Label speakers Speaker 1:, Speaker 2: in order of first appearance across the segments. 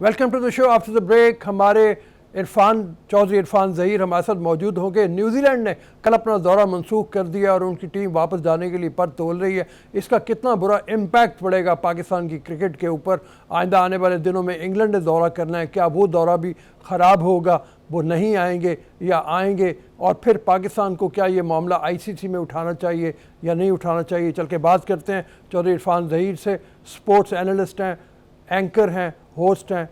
Speaker 1: Welcome to the show after the break. हमारे चौधरी इरफान ज़हीर हमारे साथ मौजूद होंगे। न्यूजीलैंड ने कल अपना दौरा मनसूख कर दिया और उनकी टीम वापस जाने के लिए पर तोल रही है। इसका कितना बुरा इम्पैक्ट पड़ेगा पाकिस्तान की क्रिकेट के ऊपर? आइंदा आने वाले दिनों में इंग्लैंड ने दौरा करना है, क्या वो दौरा भी ख़राब होगा, वो नहीं आएंगे या आएंगे? और फिर पाकिस्तान को क्या ये मामला ICC में उठाना चाहिए या नहीं उठाना चाहिए? चल के बात करते हैं चौधरी इरफान ज़हीर से। स्पोर्ट्स एनालिस्ट हैं, एंकर हैं, होस्ट हैं,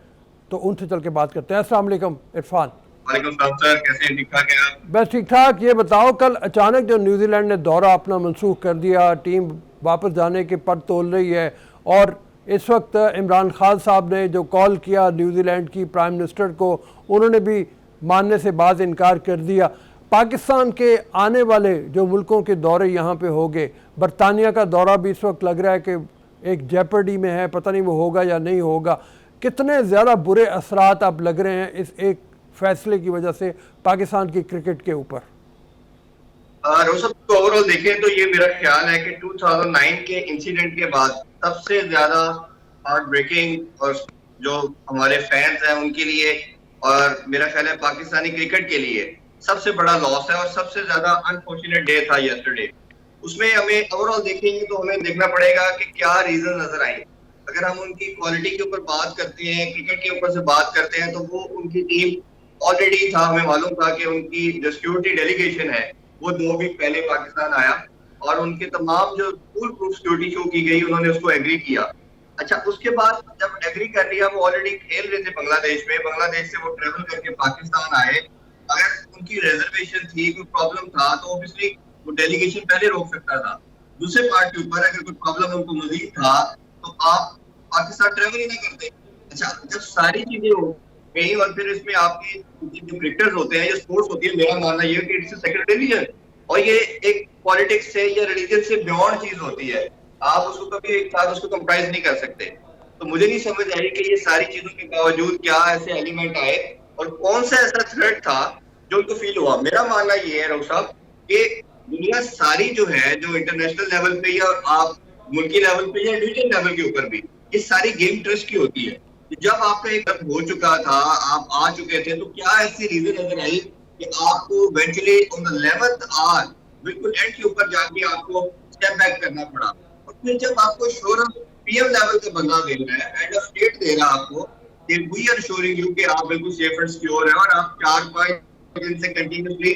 Speaker 1: तो उनसे चल के बात करते हैं। अस्सलाम वालेकुम इरफान।
Speaker 2: वालेकुम सलाम सर, कैसे हैं? ठीक ठाक हैं आप?
Speaker 1: बस ठीक ठाक। ये बताओ, कल अचानक जो न्यूजीलैंड ने दौरा अपना मनसूख कर दिया, टीम वापस जाने के पर तोल रही है, और इस वक्त इमरान खान साहब ने जो कॉल किया न्यूजीलैंड की प्राइम मिनिस्टर को, उन्होंने भी मानने से बात इनकार कर दिया। पाकिस्तान के आने वाले जो मुल्कों के दौरे यहाँ पे हो गए, बरतानिया का दौरा भी इस वक्त लग रहा है कि एक जेपर्डी में है, पता नहीं वो होगा या नहीं होगा। कितने ज़्यादा बुरे असरात अब लग रहे हैं इस एक फैसले की वजह से पाकिस्तान की क्रिकेट के ऊपर?
Speaker 2: रोशब को ओवरऑल देखें तो ये मेरा ख्याल है कि 2009 के इंसिडेंट के बाद सबसे ज्यादा हार्ट ब्रेकिंग और जो हमारे फैंस हैं उनके लिए, और मेरा ख्याल है पाकिस्तानी क्रिकेट के लिए सबसे बड़ा लॉस है और सबसे ज्यादा अनफॉर्चुनेट डे था यस्टरडे। उसमें हमें ओवरऑल देखेंगे तो हमें देखना पड़ेगा कि क्या रीजन नजर आए। अगर हम उनकी क्वालिटी के ऊपर बात करते हैं, क्रिकेट के ऊपर से बात करते हैं, तो वो उनकी टीम ऑलरेडी था, हमें मालूम था कि उनकी जो सिक्योरिटी डेलीगेशन है वो 2 वीक पहले पाकिस्तान आया और उनके तमाम जो फुल प्रूफ सिक्योरिटी शो की गई उन्होंने उसको एग्री किया। अच्छा, उसके बाद जब एग्री कर लिया, वो ऑलरेडी खेल रहे थे बांग्लादेश में, बांग्लादेश से वो ट्रेवल करके पाकिस्तान आए। अगर उनकी रिजर्वेशन थी, कोई प्रॉब्लम था, तो ऑब्वियसली वो डेलीगेशन पहले रोक सकता था। दूसरे पार्ट के ऊपर अगर कोई प्रॉब्लम उनको मजीद था तो आप पाकिस्तान ट्रेवल ही नहीं करते। अच्छा, जब सारी चीजें हो गई और फिर इसमें आपके जो क्रिकेटर्स होते हैं, ये स्पोर्ट्स होती है, मेरा मानना ये है कि इट्स सेक्रेट रिलीजन और ये एक पॉलिटिक्स से या रिलीजन से बियॉन्ड चीज होती है। आप उसको कभी एक साथ उसको कंप्राइज नहीं कर सकते। तो मुझे नहीं समझ आई कि ये सारी चीजों के बावजूद क्या ऐसे एलिमेंट आए और कौन सा ऐसा थ्रेट था जो उनको फील हुआ। मेरा मानना ये है राव साहब कि दुनिया सारी जो है, जो इंटरनेशनल लेवल पे या आप मुल्की लेवल पे या डिवीजन लेवल के ऊपर भी, ये सारी गेम ट्रस्ट की होती है। जब आपका एक क्लब हो चुका था, आप आ चुके थे, तो क्या ऐसी रीजन नजर आई कि आपको eventually on the 11th hour बिल्कुल एंड के ऊपर जाके आपको स्टेप बैक करना पड़ा? और फिर जब आपको श्योरेंस PM लेवल का बंदा दे रहा है, हेड ऑफ स्टेट दे रहा है आपको कि वी आर श्योरिंग यू कि आप बिल्कुल सेफ एंड सिक्योर है, और आप 4-5 दिन से कंटिन्यूसली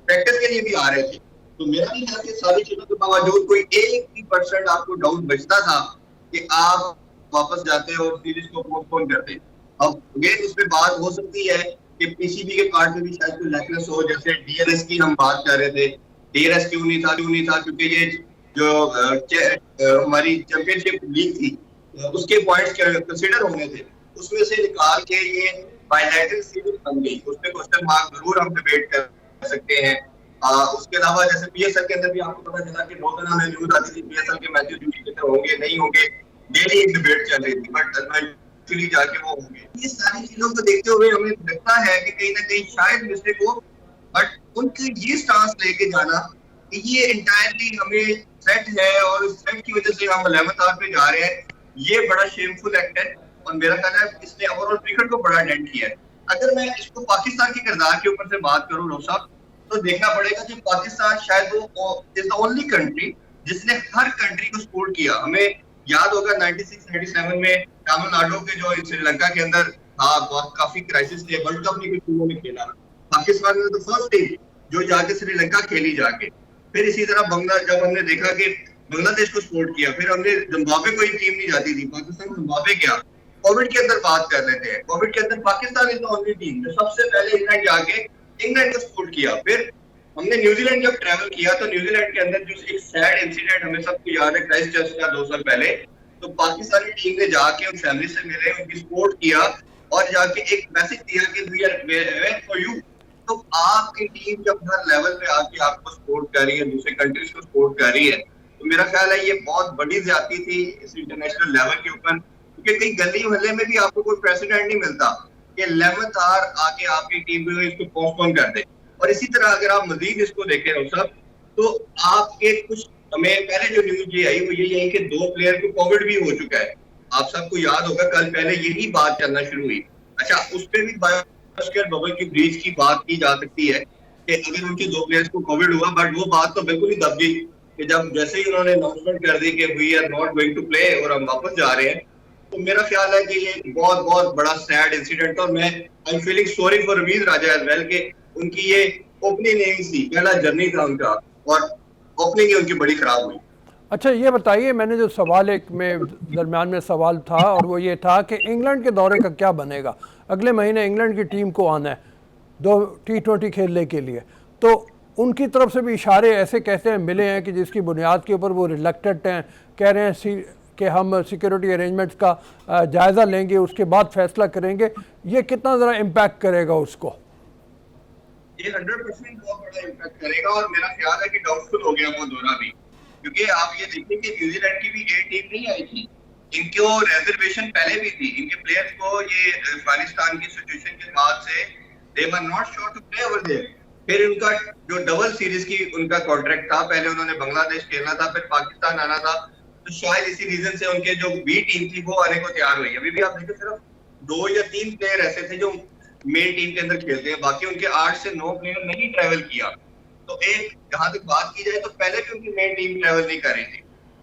Speaker 2: प्रैक्टिस के लिए भी आ रहे थे, तो मेरा नहीं ख्याल कि सारी चीजों के बावजूद कोई 1% आपको डाउट बचता था कि आप वापस जाते और सीरीज को पोस्टपोन करते। अब अगेन उसमें बात हो सकती है कि PCB के पार्ट में भी शायद कोई लैकनेस हो, जैसे DRS की हम बात कर रहे थे। DRS क्यों नहीं था? क्योंकि ये जो हमारी चैंपियनशिप लीग थी उसके पॉइंट्स कंसीडर होने थे, उसमें से निकाल के ये बायलैटरल सीरीज बन गई। उसमें क्वेश्चन मार्क जरूर हम डिबेट कर सकते हैं। उसके अलावा जैसे PSL के अंदर भी आपको पता चला कि 2 दिन में न्यूज आती थी PSL के मैचेस कितने होंगे नहीं होंगे, डेली एक डिबेट चल रही थी, बट इवेंचुअली जाके वो होंगे। ये सारी चीजों को देखते हुए हमें लगता है कि कहीं ना कहीं शायद मिस्टेक हो, बट उनके ये स्टांस लेके जाना कि ये इंटायरली हमें थ्रेट है और उस थ्रेट की वजह से हम 11th आवर पे जा रहे हैं, ये बड़ा शेमफुल एक्ट है और मेरा ख्याल है इसने ओवरऑल क्रिकेट को बड़ा डेंट किया है। अगर मैं इसको पाकिस्तान के किरदार के ऊपर से बात करूं रोज साहब, तो देखना पड़ेगा कि पाकिस्तान शायद वो इज द ओनली कंट्री जिसने हर कंट्री को सपोर्ट किया। हमें याद होगा 96-97 में तमिलनाडु के जो श्रीलंका के अंदर था, बहुत काफी क्राइसिस थे, वर्ल्ड कप में टीमों ने खेला, पाकिस्तान ने तो फर्स्ट टीम जो जाके श्रीलंका खेली जाके। फिर इसी तरह जब हमने देखा कि बांग्लादेश को सपोर्ट किया, फिर हमने जिम्बाब्वे कोई टीम नहीं जाती थी, पाकिस्तान जिम्बाब्वे गया। कोविड के अंदर बात कर रहे थे, कोविड के अंदर Pakistan is the only team जो सबसे पहले इंग्लैंड जाके इंग्लैंड को सपोर्ट किया। फिर हमने न्यूजीलैंड जब ट्रैवल किया तो न्यूजीलैंड के अंदर जो एक सैड इंसिडेंट हमें सबको याद है, क्राइस्ट चर्च का 2 साल पहले, तो पाकिस्तानी टीम ने जाके उन फैमिली से मिले, उनकी सपोर्ट किया और जाके एक मैसेज दिया कि we are where for you. तो आपकी टीम जब हर लेवल पे आके आपको सपोर्ट कर रही है, दूसरे कंट्रीज को सपोर्ट कर रही है, तो मेरा ख्याल है ये बहुत बड़ी ज्यादती थी इस इंटरनेशनल लेवल के ऊपर, क्योंकि कई गली मोहल्ले में भी आपको कोई प्रेसिडेंट नहीं मिलता कि 11th आवर आके आपकी टीम को इसको पोस्टपोन कर दे। और इसी तरह अगर आप मजीद इसको देखें सब, तो आपके कुछ हमें पहले जो न्यूज ये आई वो यही है कि 2 प्लेयर को कोविड भी हो चुका है। आप सबको याद होगा कल पहले यही बात चलना शुरू हुई। अच्छा, उस पर भी बायोस्फीयर बबल की ब्रीच की बात की जा सकती है कि अगर उनके 2 प्लेयर्स को कोविड हुआ, बट वो बात तो बिल्कुल ही दब गई कि जब जैसे ही उन्होंने अनाउंसमेंट कर दी कि we are not going to play और हम वापस जा रहे हैं। तो मेरा ख्याल है कि ये बहुत बहुत बड़ा सैड इंसिडेंट है, और मैं I am feeling sorry for Rameez Raja as well कि उनकी ये ओपनिंग इनिंग्स थी, पहला जर्नी था उनका, और ओपनिंग ही उनकी बड़ी खराब हुई।
Speaker 1: अच्छा ये बताइए, मैंने जो सवाल एक में दरमियान में सवाल था और वो ये था कि इंग्लैंड के दौरे का क्या बनेगा। अगले महीने इंग्लैंड की टीम को आना है 2 T20 खेलने के लिए, तो उनकी तरफ से भी इशारे ऐसे कहते हैं मिले हैं कि जिसकी बुनियाद के ऊपर वो रिलक्टेंट हैं, कह रहे हैं कि हम सिक्योरिटी अरेंजमेंट्स का जायज़ा लेंगे, उसके बाद फैसला करेंगे। ये कितना ज़रा इम्पैक्ट करेगा उसको?
Speaker 2: ये 100% बहुत बड़ा इम्पैक्ट करेगा, और मेरा ख्याल है कि डाउटफुल हो गया वो दौरा भी, क्योंकि आप ये देखिए कि न्यूजीलैंड की भी ये टीम नहीं आई थी, इनको रिजर्वेशन पहले भी थी, इनके प्लेयर्स को ये अफगानिस्तान की सिचुएशन के बाद से they were not sure to play over there. फिर उनका जो डबल सीरीज की उनका कॉन्ट्रैक्ट था, पहले उन्होंने बांग्लादेश खेलना था, फिर पाकिस्तान आना था, तो शायद इसी रीजन से उनके जो बी टीम थी वो आने को तैयार हुई। अभी भी आप देखिए सिर्फ 2 या 3 प्लेयर ऐसे थे जो मेन टीम के अंदर खेलते हैं, बाकी उनके 8 से 9 प्लेयर नहीं ट्रैवल किया। तो एक जहां तक बात की जाए तो पहले भी उनकी मेन टीम ट्रैवल नहीं कर रही थी।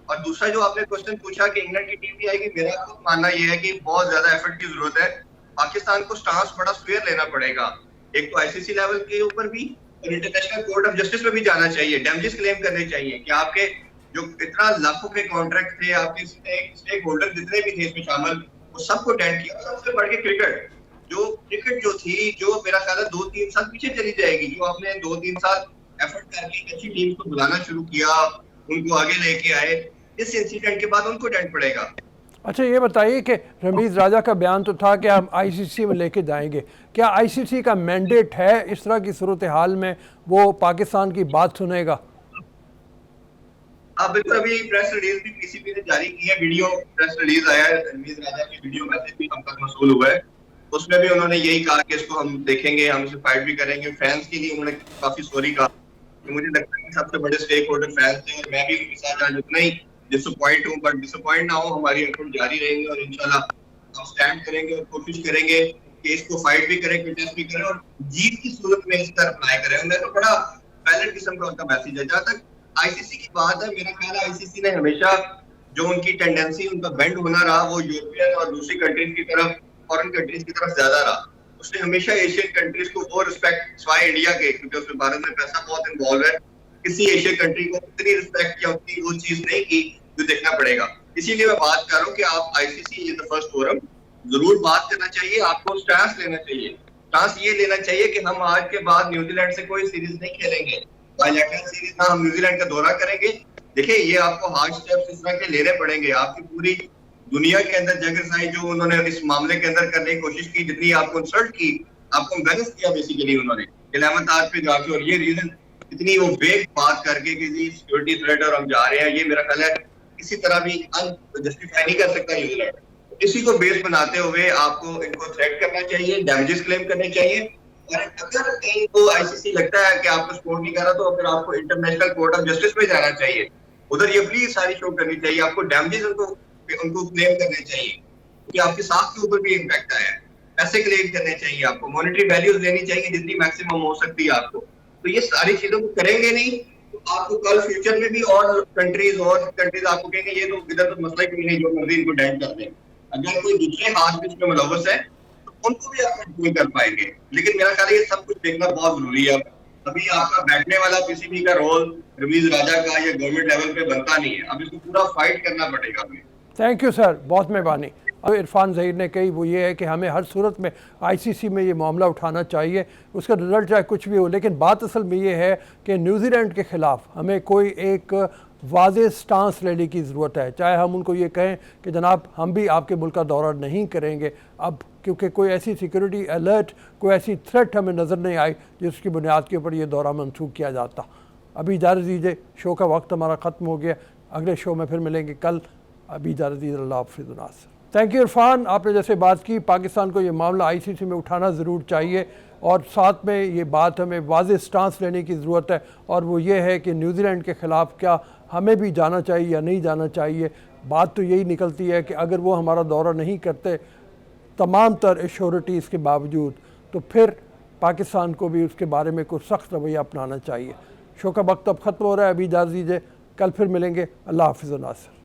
Speaker 2: और दूसरा जो आपने क्वेश्चन पूछा कि इंग्लैंड की टीम भी आएगी, मेरा खुद मानना यह है कि बहुत ज्यादा एफर्ट की जरूरत है। पाकिस्तान को स्टांस बड़ा फेयर लेना पड़ेगा, एक तो आईसीसी लेवल के ऊपर भी, और इंटरनेशनल कोर्ट ऑफ जस्टिस में भी जाना चाहिए, डैमेजेस क्लेम करने चाहिए कि आपके जो इतना लाखों के कॉन्ट्रैक्ट थे, आपके स्टेक होल्डर जितने भी थे इसमें शामिल, वो सबको डेंट किया। सबसे बढ़ के क्रिकेट जो थी, जो मेरा ख्याल है 2-3 साल पीछे चली जाएगी, जो आपने 2-3 साल एफर्ट करके एक अच्छी टीम को बुलाना शुरू किया, उनको आगे लेके आए, इस इंसिडेंट के बाद उनको डेंट पड़ेगा।
Speaker 1: अच्छा ये बताइए कि रमीज राजा का बयान तो था कि हम आईसीसी में लेके जाएंगे, क्या आईसीसी का मैंडेट है इस तरह की सूरत हाल में वो पाकिस्तान की बात सुनेगा?
Speaker 2: हाँ बिल्कुल, अभी प्रेस रिलीज भी पीसीबी ने जारी की है, वीडियो प्रेस रिलीज आया है, रमीज राजा की वीडियो मैसेज भी हम तक मौसूल हुआ है। उसमें भी उन्होंने यही कहा कि इसको हम देखेंगे, हम इसे फाइट भी करेंगे। फैंस के लिए उन्होंने काफी सॉरी कहा, तो मुझे लगता है कि सबसे बड़े स्टेक होल्डर फैंस हैं, और मैं भी उनके साथ आज उतना ही डिसअपॉइंट हूँ, बट डिसअपॉइंट ना हो, हमारी एफर्ट जारी रहेंगे और इंशाल्लाह हम स्टैंड करेंगे और कोशिश करेंगे कि इसको फाइट भी करें, कंटेस्ट भी करें, और जीत की सूरत में इस तरफ अप्लाई करें। मैं तो बड़ा बैलेंस किस्म का उनका मैसेज है। जहाँ तक आईसीसी की बात है, मेरा ख्याल है आईसीसी ने हमेशा जो उनकी टेंडेंसी, उनका बेंड होना रहा, वो यूरोपियन और दूसरी कंट्रीज की तरफ, फॉरेन कंट्रीज की तरफ ज्यादा रहा। उसने हमेशा एशियन कंट्रीज को वो रिस्पेक्ट, सिवाय इंडिया के, क्योंकि उसमें भारत में पैसा बहुत इन्वॉल्व है, किसी एशियन कंट्री को उतनी रिस्पेक्ट या उतनी वो चीज नहीं की जो देखना पड़ेगा। इसीलिए मैं बात कर रहा हूँ कि आप ICC is the first forum, जरूर बात करना चाहिए, आपको स्टांस लेना चाहिए। स्टांस ये लेना चाहिए कि हम आज के बाद न्यूजीलैंड से कोई सीरीज नहीं खेलेंगे, बायलैटरल सीरीज ना हम न्यूजीलैंड का दौरा करेंगे। देखिए ये आपको हार्ड स्टेप्स इस तरह के लेने पड़ेंगे, आपकी पूरी दुनिया के अंदर जगरसाई जो उन्होंने इस मामले के अंदर करने की कोशिश की, जितनी आपको इंसल्ट की, आपको मैनेज किया बेसिकली उन्होंने 11th आवर पे जाके, और ये रीजन इतनी वो वेग बात करके कि जी सिक्योरिटी थ्रेट और हम जा रहे हैं, ये मेरा ख्याल है किसी तरह भी जस्टिफाई नहीं कर सकता न्यूजीलैंड। इसी को बेस बनाते हुए आपको इनको थ्रेट करना चाहिए, डैमेजेस क्लेम करने चाहिए, और अगर कहीं को आईसीसी लगता है कि आपको सपोर्ट नहीं कर रहा, तो फिर आपको इंटरनेशनल कोर्ट ऑफ जस्टिस में जाना चाहिए, उधर ये प्लीज सारी शो करनी चाहिए, आपको डैमेजेस उनको क्लेम करने चाहिए, क्योंकि आपके साथ के ऊपर भी इम्पैक्ट आया है। पैसे क्लेम करने चाहिए, आपको मॉनेटरी वैल्यूज लेनी चाहिए जितनी मैक्सिमम हो सकती है आपको। तो ये सारी चीजों को करेंगे नहीं तो आपको कल फ्यूचर में भी और कंट्रीज आपको कहेंगे ये तो इधर तो मसला ही नहीं, जो मर्जी इनको डेंट कर दें। अगर कोई दूसरे हाथ में इसमें मुलव्वस है तो उनको भी आप नहीं कर पाएंगे। लेकिन मेरा ख्याल है ये सब कुछ देखना बहुत जरूरी है। अभी आपका बैठने वाला पीसीबी का रोल रमीज राजा का या गवर्नमेंट लेवल पे बनता नहीं है, अब इसको पूरा फाइट करना पड़ेगा हमें।
Speaker 1: थैंक यू सर, बहुत मेहरबानी। अब इरफान ज़हीर ने कही वो ये है कि हमें हर सूरत में आईसीसी में ये मामला उठाना चाहिए, उसका रिजल्ट चाहे कुछ भी हो, लेकिन बात असल में ये है कि न्यूजीलैंड के ख़िलाफ़ हमें कोई एक वाज़ेह स्टांस लेने की ज़रूरत है। चाहे हम उनको ये कहें कि जनाब हम भी आपके मुल्क का दौरा नहीं करेंगे अब, क्योंकि कोई ऐसी सिक्योरिटी अलर्ट, कोई ऐसी थ्रेट हमें नज़र नहीं आई जिसकी बुनियाद के ऊपर ये दौरा मनसूख किया जाता। अभी इजाज़त दीजिए, शो का वक्त हमारा ख़त्म हो गया, अगले शो में फिर मिलेंगे कल। अभी इजाज़त दीजिए, अल्लाह हाफ़िज़ नासिर। थैंक यू इरफान, आपने जैसे बात की पाकिस्तान को ये मामला आईसीसी में उठाना ज़रूर चाहिए, और साथ में ये बात हमें वाज़ेह स्टांस लेने की ज़रूरत है, और वो ये है कि न्यूजीलैंड के ख़िलाफ़ क्या हमें भी जाना चाहिए या नहीं जाना चाहिए। बात तो यही निकलती है कि अगर वो हमारा दौरा नहीं करते तमाम तर एश्योरिटीज़ के बावजूद, तो फिर पाकिस्तान को भी उसके बारे में कुछ सख्त रवैया अपनाना चाहिए। शो का वक्त अब ख़त्म हो रहा है, अभी इजाज़त दीजिए, कल फिर मिलेंगे। अल्लाह हाफ़िज़ नासिर।